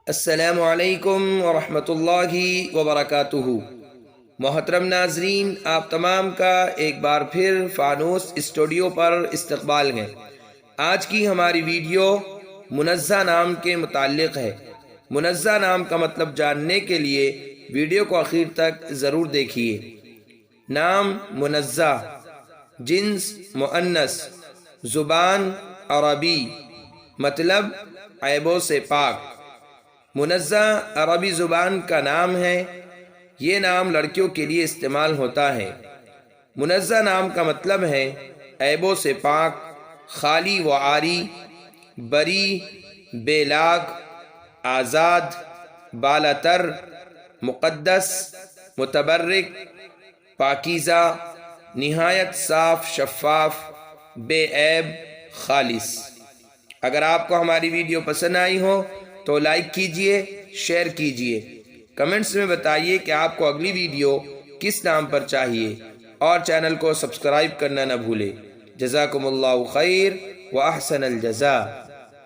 السلام علیکم ورحمۃ اللہ وبرکاتہ۔ محترم ناظرین، آپ تمام کا ایک بار پھر فانوس اسٹوڈیو پر استقبال ہے۔ آج کی ہماری ویڈیو منزہ نام کے متعلق ہے۔ منزہ نام کا مطلب جاننے کے لیے ویڈیو کو آخر تک ضرور دیکھیے۔ نام منزہ، جنس مؤنث، زبان عربی، مطلب عیبوں سے پاک۔ منزہ عربی زبان کا نام ہے۔ یہ نام لڑکیوں کے لیے استعمال ہوتا ہے۔ منزہ نام کا مطلب ہے عیبوں سے پاک، خالی و عاری، بری، بے لاگ، آزاد، بالاتر، مقدس، متبرک، پاکیزہ، نہایت صاف شفاف، بے عیب، خالص۔ اگر آپ کو ہماری ویڈیو پسند آئی ہو تو لائک کیجئے، شیئر کیجئے، کمنٹس میں بتائیے کہ آپ کو اگلی ویڈیو کس نام پر چاہیے، اور چینل کو سبسکرائب کرنا نہ بھولے۔ جزاکم اللہ خیر و احسن الجزاء۔